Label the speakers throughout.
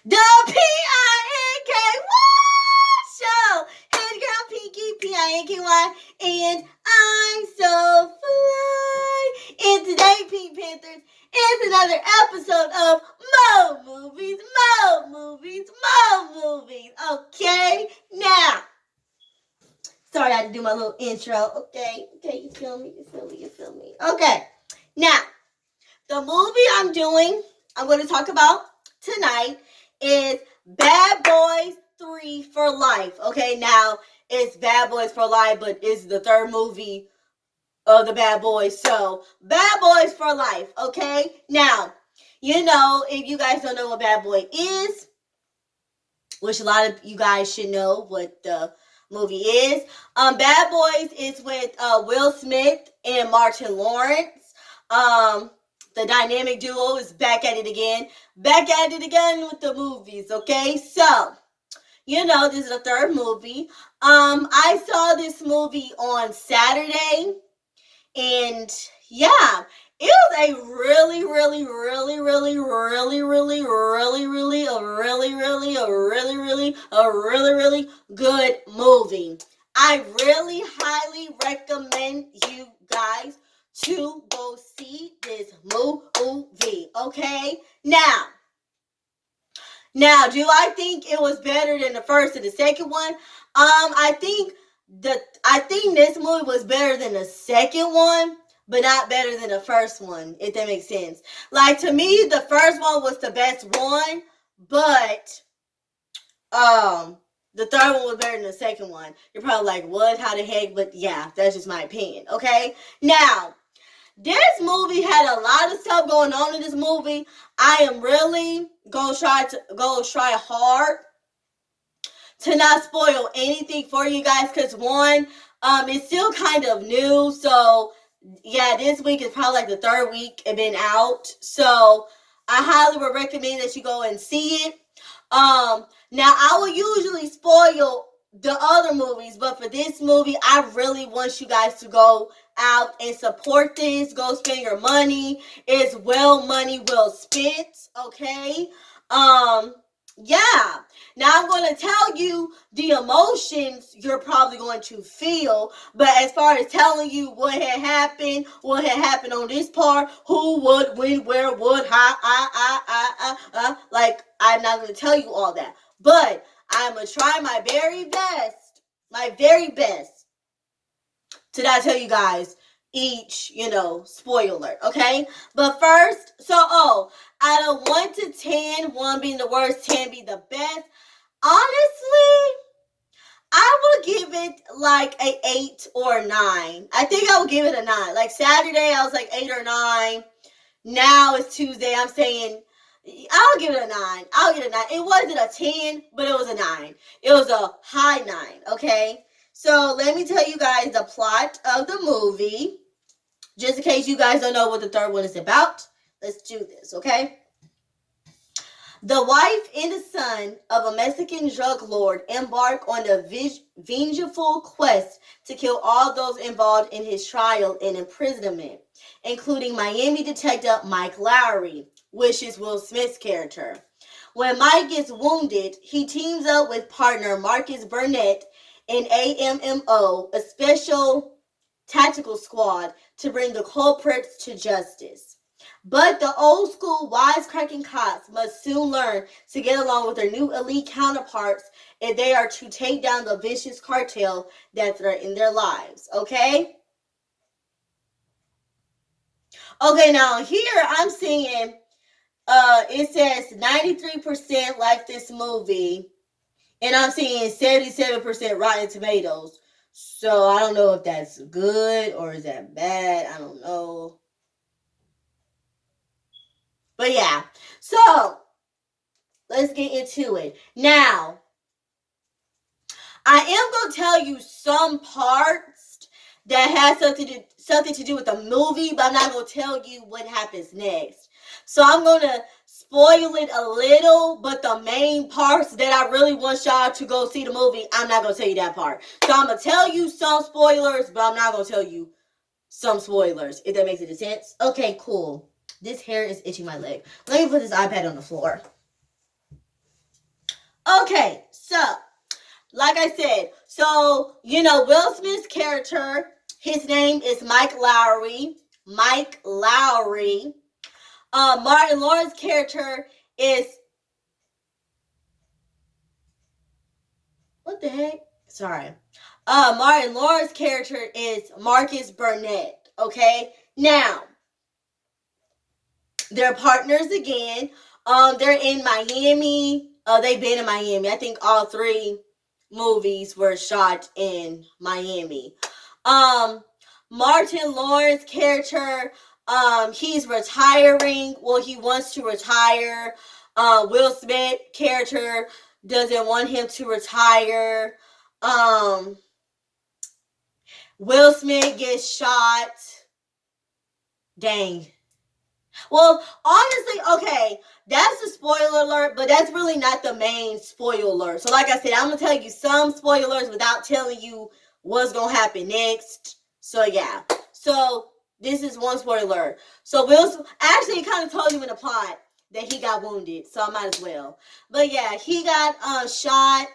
Speaker 1: The P-I-N-K-Y show. Hey, girl, Pinky, P-I-N-K-Y, and I'm so fly. And today, Pink Panthers, is another episode of Mo Movies, Mo Movies, Mo Movies. Okay, now. Sorry, I had to do my little intro. Okay, you feel me? Okay, now, the movie I'm going to talk about tonight is Bad Boys 3 for Life. Okay, now it's Bad Boys for Life, but it's the third movie of the Bad Boys. So, Bad Boys for Life. Okay, now, if you guys don't know what Bad Boy is, which a lot of you guys should know what the movie is. Bad Boys is with Will Smith and Martin Lawrence. The dynamic duo is back at it again with the movies. Okay, so this is the third movie. I saw this movie on Saturday, and yeah, it was a really good movie. I really highly recommend you guys to go see this movie. Okay? Now, do I think it was better than the first and the second one? I think this movie was better than the second one, but not better than the first one, if that makes sense. Like, to me, the first one was the best one, but the third one was better than the second one. You're probably like, what? How the heck? But yeah, that's just my opinion. Okay? Now, this movie had a lot of stuff going on in this movie. I am really gonna try hard to not spoil anything for you guys, because one, it's still kind of new. So yeah, this week is probably like the third week it been out. So I highly would recommend that you go and see it. Now I will usually spoil the other movies, but for this movie, I really want you guys to go out and support this. Go spend your money. It's money well spent. Okay. Yeah. Now I'm going to tell you the emotions you're probably going to feel, but as far as telling you what had happened on this part, who, what, when, where, what, how, like, I'm not going to tell you all that, but I'm going to try my very best to not tell you guys each, spoiler, okay? But first, out of 1 to 10, 1 being the worst, 10 being the best, honestly, I would give it like a 8 or 9. I think I would give it a 9. Like Saturday, I was like 8 or 9. Now it's Tuesday, I'm saying I'll give it a 9. I'll get a 9. It wasn't a 10, but it was a 9. It was a high 9, okay? So let me tell you guys the plot of the movie, just in case you guys don't know what the third one is about. Let's do this, okay? The wife and the son of a Mexican drug lord embark on a vengeful quest to kill all those involved in his trial and imprisonment, including Miami detective Mike Lowry, which is Will Smith's character. When Mike gets wounded, he teams up with partner Marcus Burnett in AMMO, a special tactical squad, to bring the culprits to justice. But the old school wisecracking cops must soon learn to get along with their new elite counterparts if they are to take down the vicious cartel that threaten their lives. Okay? Okay, now here I'm seeing it says 93% like this movie, and I'm seeing 77% Rotten Tomatoes. So I don't know if that's good or is that bad. I don't know. But yeah, so let's get into it. Now, I am going to tell you some parts that has something to do with the movie, but I'm not going to tell you what happens next. So I'm going to spoil it a little, but the main parts that I really want y'all to go see the movie, I'm not going to tell you that part. So I'm going to tell you some spoilers, but I'm not going to tell you some spoilers, if that makes any sense. Okay, cool. This hair is itching my leg. Let me put this iPad on the floor. Okay, so like I said, so Will Smith's character, his name is Mike Lowry. Mike Lowry. Martin Lawrence's character is what the heck? Sorry. Martin Lawrence's character is Marcus Burnett. Okay, now they're partners again. They're in Miami. They've been in Miami. I think all three movies were shot in Miami. Um, Martin Lawrence's character, he's retiring. Well, he wants to retire. Will Smith character doesn't want him to retire. Um, Will Smith gets shot. Dang. Well, honestly, okay, that's a spoiler alert, but that's really not the main spoiler. So, like I said, I'm gonna tell you some spoilers without telling you what's gonna happen next. So, yeah. So, this is one spoiler. So, actually, it kind of told you in the plot that he got wounded, so I might as well. But yeah, he got shot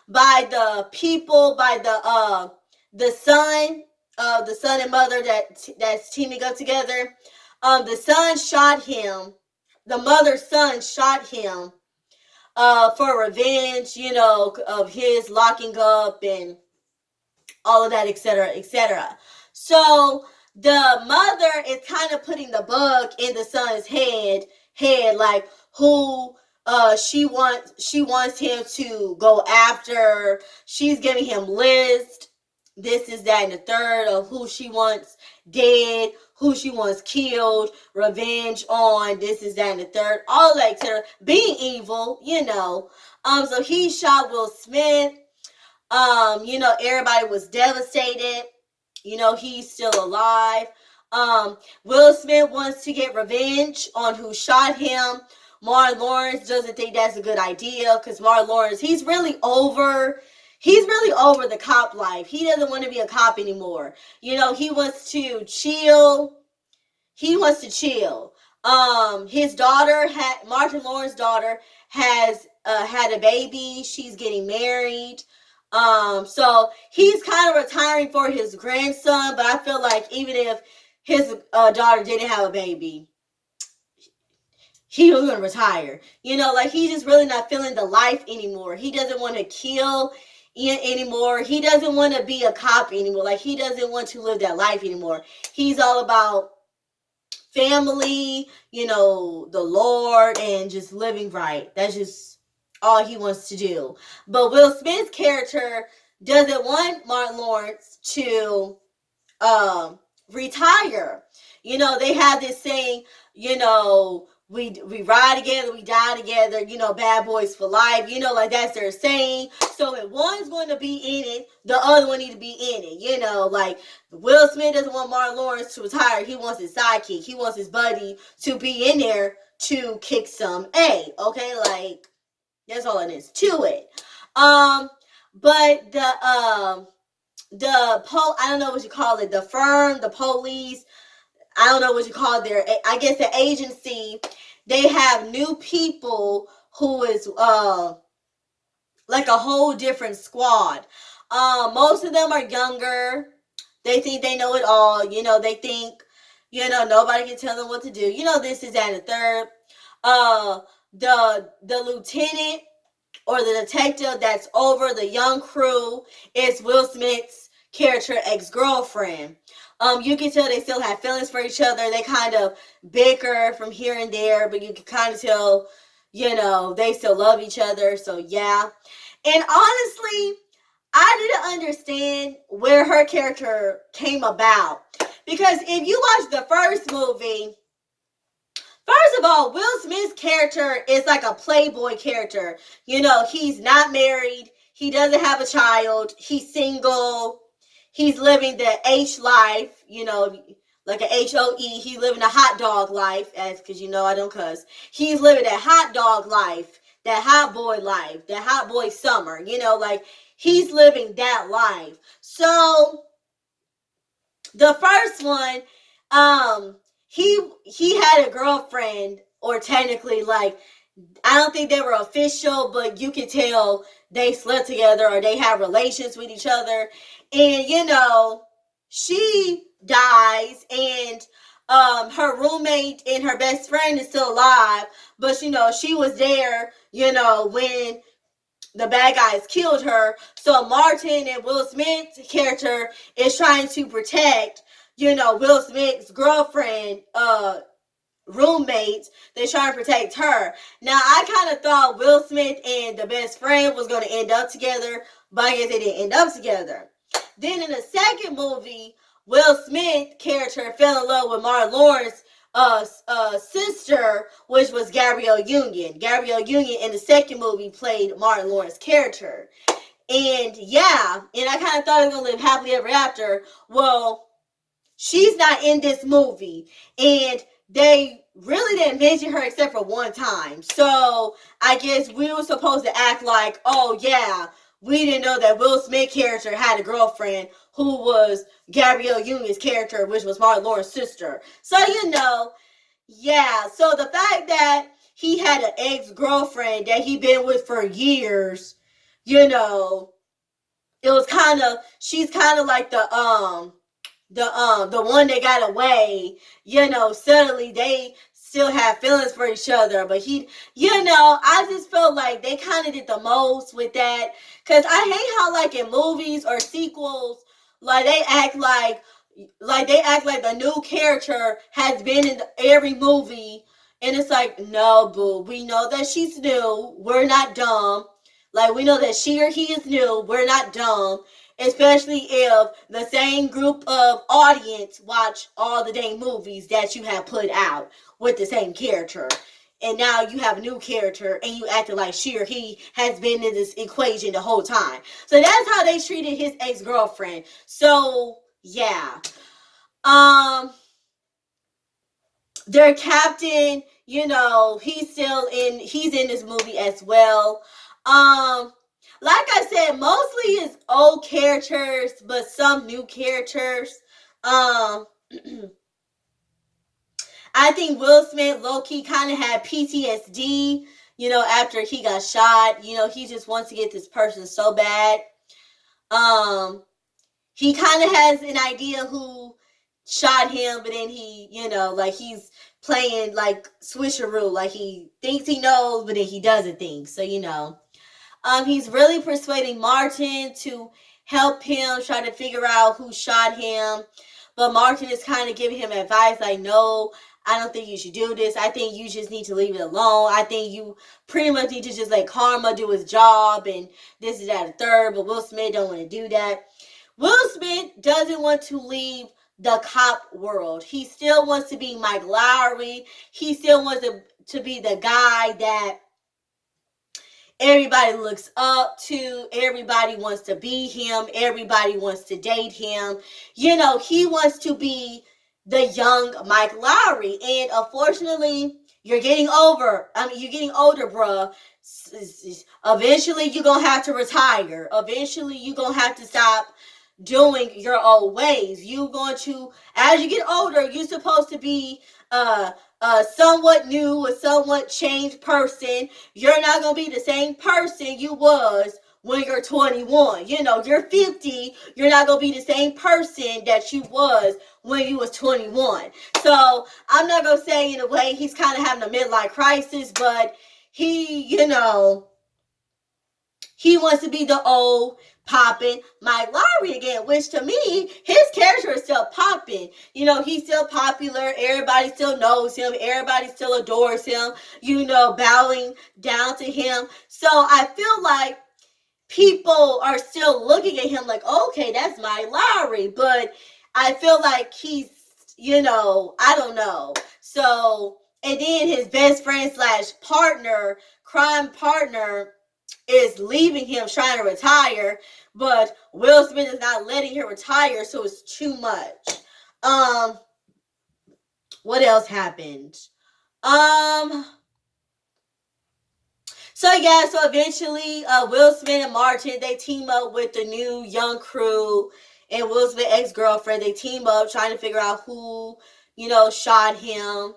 Speaker 1: by the people, by the son, the son and mother that's teaming up together. The son shot him. The mother's son shot him for revenge, of his locking up and all of that, etc., etc. So the mother is kind of putting the bug in the son's head, like who she wants him to go after. She's giving him list. This is that and the third of who she wants dead, who she wants killed, revenge on, this is that and the third, all that, etc. Being evil. So he shot Will Smith. Everybody was devastated. He's still alive. Will Smith wants to get revenge on who shot him. Martin Lawrence doesn't think that's a good idea because Martin Lawrence, he's really over the cop life. He doesn't want to be a cop anymore. He wants to chill. His daughter Martin Lawrence's daughter has had a baby. She's getting married. So he's kind of retiring for his grandson, but I feel like even if his daughter didn't have a baby, he was going to retire. Like he's just really not feeling the life anymore. He doesn't want to kill anymore. He doesn't want to be a cop anymore. Like he doesn't want to live that life anymore. He's all about family, the Lord, and just living right. That's just all he wants to do. But Will Smith's character doesn't want Martin Lawrence to retire. They have this saying, we ride together, we die together, bad boys for life, like that's their saying. So if one's going to be in it, the other one need to be in it, like Will Smith doesn't want Martin Lawrence to retire. He wants his sidekick. He wants his buddy to be in there to kick some A, okay? Like, that's all it is to it. But I don't know what you call it, the firm, the police, I don't know what you call it, I guess the agency, they have new people who is like a whole different squad. Most of them are younger. They think they know it all. They think, nobody can tell them what to do. This is that and the third. The lieutenant or the detective that's over the young crew is Will Smith's character ex-girlfriend. You can tell they still have feelings for each other. They kind of bicker from here and there, but you can kind of tell, they still love each other. So yeah. And honestly, I didn't understand where her character came about. Because if you watch the first movie, first of all, Will Smith's character is like a playboy character. He's not married. He doesn't have a child. He's single. He's living the H life, like a HOE. He's living a hot dog life, because I don't cuss. He's living that hot dog life, that hot boy life, that hot boy summer, like he's living that life. So the first one, he had a girlfriend, or technically like I don't think they were official, but you could tell they slept together or they have relations with each other. And she dies, and her roommate and her best friend is still alive, but she was there, when the bad guys killed her. So Martin and Will Smith's character is trying to protect, Will Smith's girlfriend, roommates. They trying to protect her. Now I kind of thought Will Smith and the best friend was going to end up together, but I guess they didn't end up together. Then in the second movie, Will Smith's character fell in love with Martin Lawrence's sister, which was Gabrielle Union. Gabrielle Union in the second movie played Martin Lawrence's character. And yeah, and I kind of thought they were going to live happily ever after. Well, she's not in this movie. And they really didn't mention her except for one time. So I guess we were supposed to act like, oh yeah, we didn't know that Will Smith character had a girlfriend who was Gabrielle Union's character, which was Martin Lawrence's sister. So yeah. So the fact that he had an ex-girlfriend that he'd been with for years, it was she's kind of like the one that got away, suddenly they still have feelings for each other. But I just felt like they kind of did the most with that. Because I hate how, like, in movies or sequels, like, they act like the new character has been in every movie. And it's like, no, boo. We know that she's new. We're not dumb. Like, we know that she or he is new. We're not dumb. Especially if the same group of audience watch all the dang movies that you have put out with the same character. And now you have a new character and you acting like she or he has been in this equation the whole time. So that's how they treated his ex-girlfriend. So, yeah. Their captain, he's in this movie as well. Like I said, mostly it's old characters, but some new characters. I think Will Smith low-key kind of had PTSD, after he got shot. He just wants to get this person so bad. He kind of has an idea who shot him, but then he, like, he's playing like switcheroo, like he thinks he knows, but then he doesn't think. So, he's really persuading Martin to help him try to figure out who shot him. But Martin is kind of giving him advice like, no, I don't think you should do this. I think you just need to leave it alone. I think you pretty much need to just let karma do his job and this is that, a third. But Will Smith don't want to do that. Will Smith doesn't want to leave the cop world. He still wants to be Mike Lowry. He still wants to be the guy that everybody looks up to. Everybody wants to be him. Everybody wants to date him. He wants to be the young Mike Lowry. And unfortunately, you're getting older, bruh. Eventually, you're going to have to retire. Eventually, you're going to have to stop doing your old ways. You going to, as you get older, you're supposed to be a somewhat new, a somewhat changed person. You're not going to be the same person you was when you're 21. You're 50. You're not going to be the same person that you was when you was 21. So I'm not going to say in a way he's kind of having a midlife crisis, but he, he wants to be the old popping Mike Lowry again, which to me, his character is still popping. He's still popular. Everybody still knows him. Everybody still adores him, bowing down to him. So I feel like people are still looking at him like, okay, that's Mike Lowry. But I feel like he's, I don't know. So, and then his best friend / partner, crime partner, is leaving him, trying to retire, but Will Smith is not letting him retire, so it's too much. What else happened? So eventually, Will Smith and Martin, they team up with the new young crew, and Will Smith's ex-girlfriend, they team up trying to figure out who, shot him.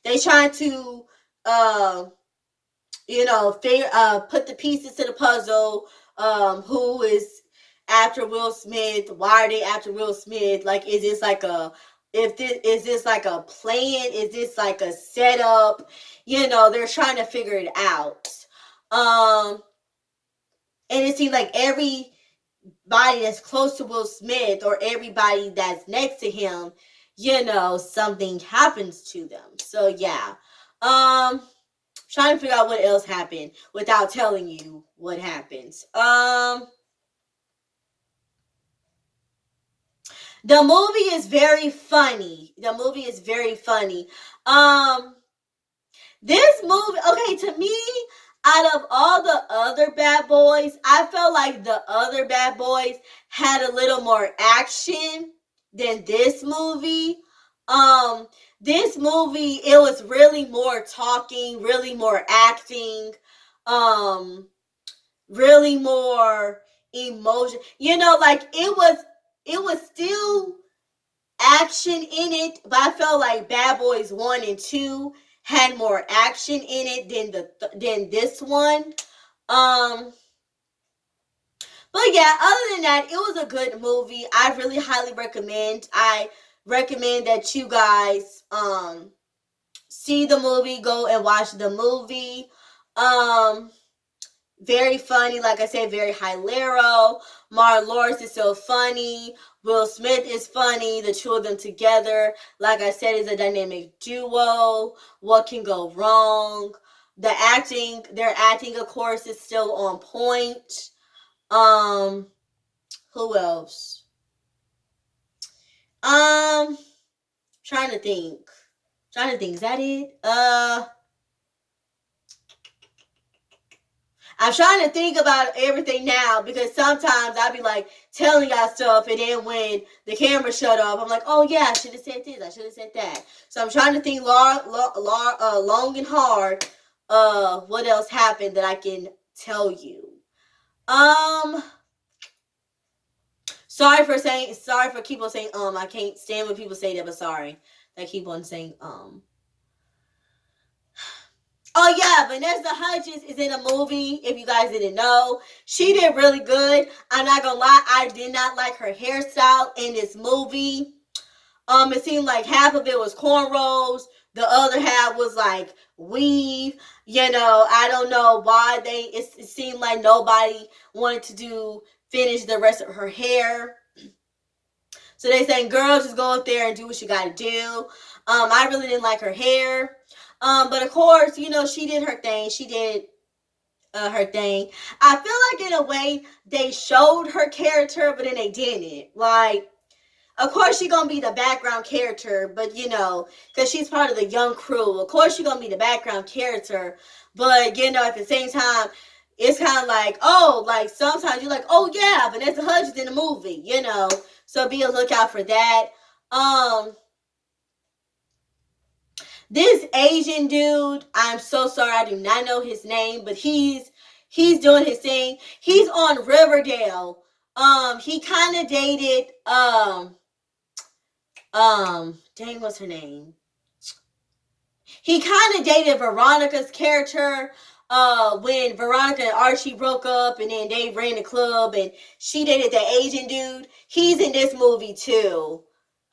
Speaker 1: They trying to put the pieces to the puzzle. Who is after Will Smith? Why are they after Will Smith? Like, is this like a is this like a plan? Is this like a setup? They're trying to figure it out. And it seems like everybody that's close to Will Smith or everybody that's next to him, something happens to them. So yeah. Trying to figure out what else happened without telling you what happens. The movie is very funny. This movie, okay, to me, out of all the other Bad Boys, I felt like the other Bad Boys had a little more action than this movie. This movie, it was really more talking, really more acting, really more emotion. Like it was still action in it, but I felt like Bad Boys 1 and 2 had more action in it than this one. But yeah, other than that, it was a good movie. I really highly recommend. I recommend that you guys see the movie, go and watch the movie. Very funny, like I said, very hilarious. Martin Lawrence is so funny. Will Smith is funny. The two of them together, like I said, is a dynamic duo. What can go wrong? Their acting, of course, is still on point. Who else? Trying to think. Is that it? I'm trying to think about everything now because sometimes I'll be like telling y'all stuff, and then when the camera shut off, I'm like, oh yeah, I should have said this, I should have said that. So I'm trying to think long and hard. What else happened that I can tell you? Sorry for keep on saying I can't stand when people say that, but sorry. They keep on saying Oh yeah, Vanessa Hudgens is in a movie, if you guys didn't know. She did really good. I'm not gonna lie, I did not like her hairstyle in this movie. It seemed like half of it was cornrows, the other half was like weave. I don't know why it seemed like nobody wanted to finish the rest of her hair. So they saying, girl, just go up there and do what you gotta do. I really didn't like her hair. But of course, she did her thing. She did her thing. I feel like in a way they showed her character, but then they didn't. Like, of course she's gonna be the background character, but because she's part of the young crew, of course she's gonna be the background character. But at the same time, it's kind of like, oh, like sometimes you're like, oh yeah, Vanessa Hudgens in the movie, So be a lookout for that. This Asian dude, I'm so sorry, I do not know his name, but he's doing his thing. He's on Riverdale. He kind of dated dang, what's her name? He kind of dated Veronica's character when Veronica and Archie broke up, and then they ran the club, and she dated the Asian dude. He's in this movie too.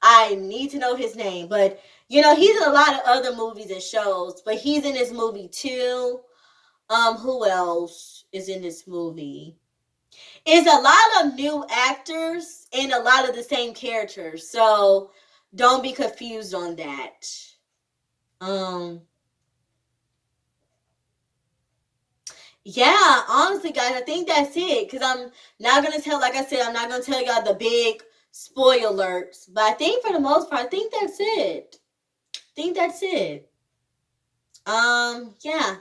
Speaker 1: I need to know his name, but he's in a lot of other movies and shows, but he's in this movie too. Who else is in this movie? It's a lot of new actors and a lot of the same characters, so don't be confused on that. Yeah, honestly, guys, I think that's it. Because I'm not going to tell, like I said, I'm not going to tell y'all the big spoilers. But I think for the most part, I think that's it. Yeah,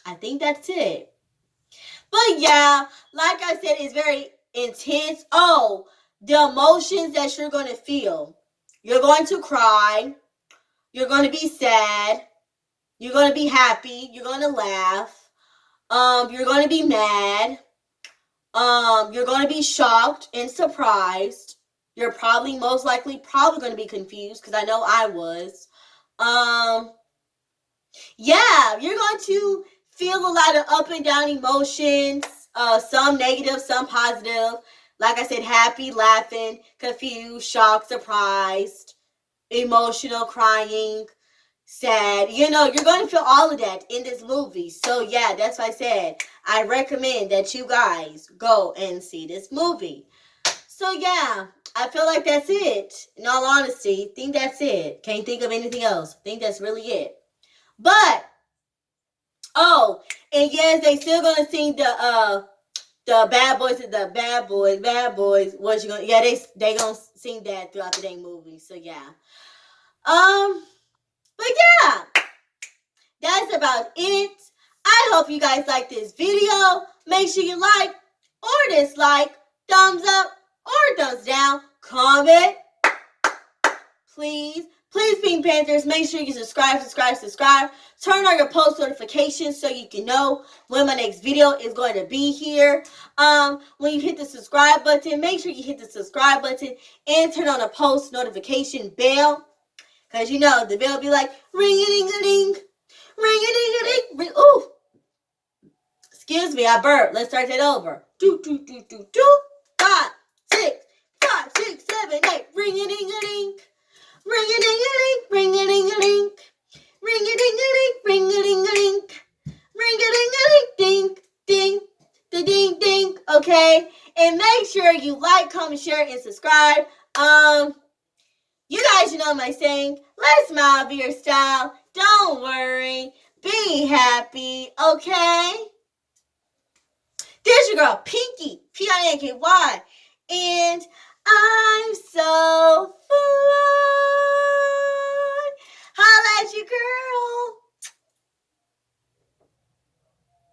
Speaker 1: I think that's it. But yeah, like I said, it's very intense. Oh, the emotions that you're going to feel. You're going to cry. You're going to be sad. You're going to be happy. You're going to laugh. You're going to be mad. You're going to be shocked and surprised. You're most likely going to be confused, because I know I was. Yeah, you're going to feel a lot of up and down emotions, some negative, some positive. Like I said, happy, laughing, confused, shocked, surprised, emotional, crying, sad. You know, you're going to feel all of that in this movie. So, yeah, that's why I said I recommend that you guys go and see this movie. So, yeah, I feel like that's it. In all honesty, think that's it. Can't think of anything else. Think that's really it. But, oh, and yes, they still going to sing the bad boys. What you gonna? Yeah, they gonna sing that throughout the dang movie. So yeah. But yeah, that's about it. I hope you guys like this video. Make sure you like or dislike, thumbs up or thumbs down, comment, please. Please, Pink Panthers, make sure you subscribe. Turn on your post notifications so you can know when my next video is going to be here. When you hit the subscribe button, make sure you hit the subscribe button and turn on the post notification bell. Because you know, the bell will be like, ring-a-ding-a-ding, ring-a-ding-a-ding, ooh. Excuse me, I burped. Let's start that over. 2, 5, 6, 5, 6, 7, 8, ring-a-ding-a-ding. Ring-a-ding-a-ding, ring-a-ding-a-ding, ring-a-ding-a-ding, ring-a-ding-a-ding, ring-a-ding-a-ding, ding, ding, ding, ding, okay? And make sure you like, comment, share, and subscribe. You guys know my saying, let's smile, be your style, don't worry, be happy, okay? There's your girl, Pinky, P-I-N-K-Y, and I'm so fly. Holla at you, girl.